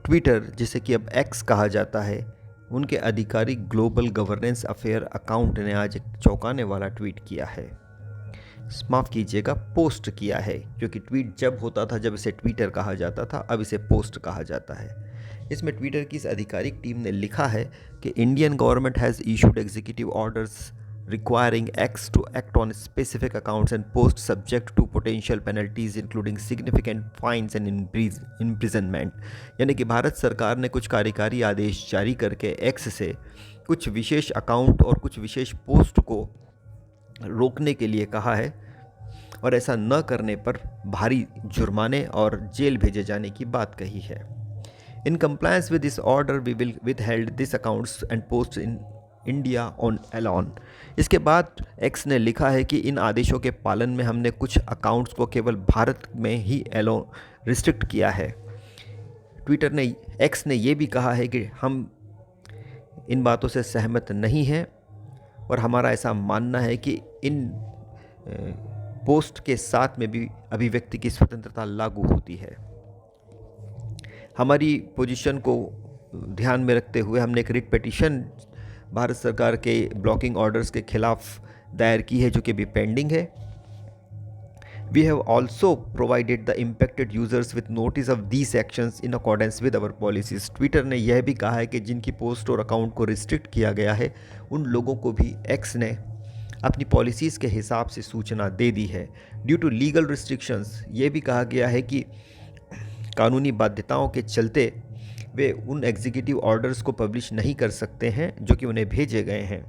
Twitter, जिसे कि अब एक्स कहा जाता है, उनके आधिकारिक ग्लोबल गवर्नेंस अफेयर अकाउंट ने आज एक चौंकाने वाला ट्वीट किया है। माफ़ कीजिएगा, पोस्ट किया है, क्योंकि ट्वीट जब होता था जब इसे ट्विटर कहा जाता था, अब इसे पोस्ट कहा जाता है। इसमें ट्विटर की इस आधिकारिक टीम ने लिखा है कि Indian government has issued executive orders requiring X to act on specific accounts and posts subject to potential penalties including significant fines and imprisonment। यानी कि भारत सरकार ने कुछ कार्यकारी आदेश जारी करके एक्स से कुछ विशेष अकाउंट और कुछ विशेष पोस्ट को रोकने के लिए कहा है, और ऐसा न करने पर भारी जुर्माने और जेल भेजे जाने की बात कही है। In compliance with this order we will withhold this accounts and post in India on alone. इसके बाद एक्स ने लिखा है कि इन आदेशों के पालन में हमने कुछ अकाउंट्स को केवल भारत में ही एलॉन रिस्ट्रिक्ट किया है। एक्स ने यह भी कहा है कि हम इन बातों से सहमत नहीं हैं और हमारा ऐसा मानना है कि इन पोस्ट के साथ में भी अभिव्यक्ति की स्वतंत्रता लागू होती है। हमारी पोजीशन को ध्यान में रखते हुए हमने एक रिट पिटीशन भारत सरकार के ब्लॉकिंग ऑर्डर्स के खिलाफ दायर की है, जो कि अभी पेंडिंग है। We have also provided the impacted users with notice of these actions in accordance with our policies. Twitter ने यह भी कहा है कि जिनकी पोस्ट और अकाउंट को रिस्ट्रिक्ट किया गया है, उन लोगों को भी एक्स ने अपनी पॉलिसीज़ के हिसाब से सूचना दे दी है। ड्यू टू लीगल रिस्ट्रिक्शंस, ये भी कहा गया है कि कानूनी बाध्यताओं के चलते वे उन एग्जीक्यूटिव ऑर्डर्स को पब्लिश नहीं कर सकते हैं जो कि उन्हें भेजे गए हैं।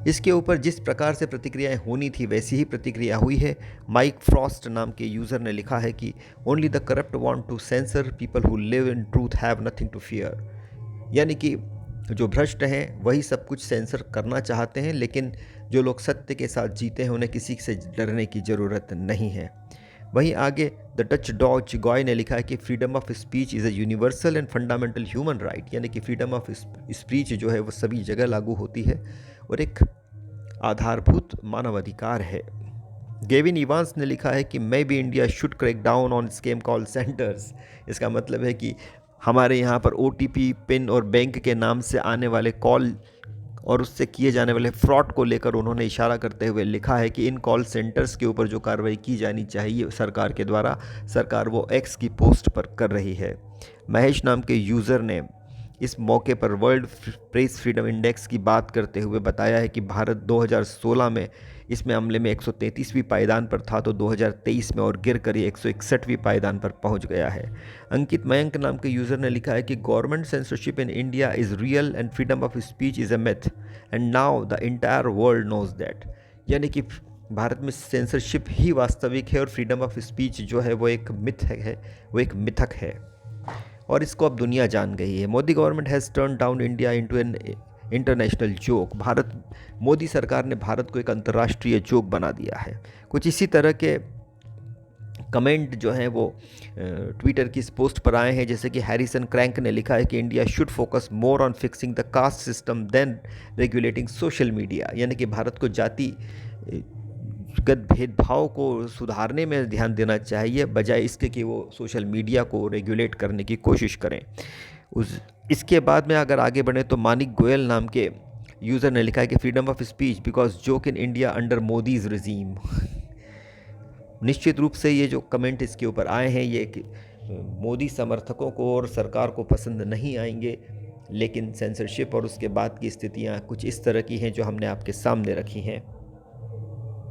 इसके ऊपर जिस प्रकार से प्रतिक्रियाएं होनी थी वैसी ही प्रतिक्रिया हुई है। माइक फ्रॉस्ट नाम के यूज़र ने लिखा है कि only the corrupt want to censor, people who live in truth have nothing to fear. यानी कि जो भ्रष्ट हैं वही सब कुछ सेंसर करना चाहते हैं, लेकिन जो लोग सत्य के साथ जीते हैं उन्हें किसी से डरने की ज़रूरत नहीं है। वहीं आगे द डच डॉच गॉय ने लिखा है कि freedom of speech is a universal and fundamental human right. यानी कि फ्रीडम ऑफ स्पीच जो है वो सभी जगह लागू होती है और एक आधारभूत मानवाधिकार है। गेविन इवांस ने लिखा है कि may be India should crack down on scam call centres. इसका मतलब है कि हमारे यहाँ पर OTP, पिन और बैंक के नाम से आने वाले कॉल और उससे किए जाने वाले फ्रॉड को लेकर उन्होंने इशारा करते हुए लिखा है कि इन कॉल सेंटर्स के ऊपर जो कार्रवाई की जानी चाहिए सरकार के द्वारा, सरकार वो एक्स की पोस्ट पर कर रही है। महेश नाम के यूज़र ने इस मौके पर वर्ल्ड प्रेस फ्रीडम इंडेक्स की बात करते हुए बताया है कि भारत 2016 में इस मामले में 133वीं पायदान पर था, तो 2023 में और गिर कर 161वीं पायदान पर पहुंच गया है। अंकित मयंक नाम के यूज़र ने लिखा है कि government censorship in India is real and freedom of speech is a myth and now the entire world knows that. यानी कि भारत में सेंसरशिप ही वास्तविक है और फ्रीडम ऑफ स्पीच जो है वो एक मिथ है, वो एक मिथक है और इसको अब दुनिया जान गई है। Modi government has turn down India into an international joke. Modi सरकार ने भारत को एक अंतर्राष्ट्रीय जोक बना दिया है। कुछ इसी तरह के कमेंट जो हैं वो ट्विटर की इस पोस्ट पर आए हैं, जैसे कि हैरिसन क्रैंक ने लिखा है कि India should focus more on fixing the caste system then regulating social media. यानी कि भारत को जातिगत भेदभाव को सुधारने में ध्यान देना चाहिए, बजाय इसके कि वो सोशल मीडिया को रेगुलेट करने की कोशिश करें। इसके बाद में अगर आगे बढ़े तो मानिक गोयल नाम के यूज़र ने लिखा है कि freedom of speech because joke in India under Modi's regime. निश्चित रूप से ये जो कमेंट इसके ऊपर आए हैं ये मोदी समर्थकों को और सरकार को पसंद नहीं आएंगे, लेकिन सेंसरशिप और उसके बाद की स्थितियाँ कुछ इस तरह की हैं जो हमने आपके सामने रखी हैं।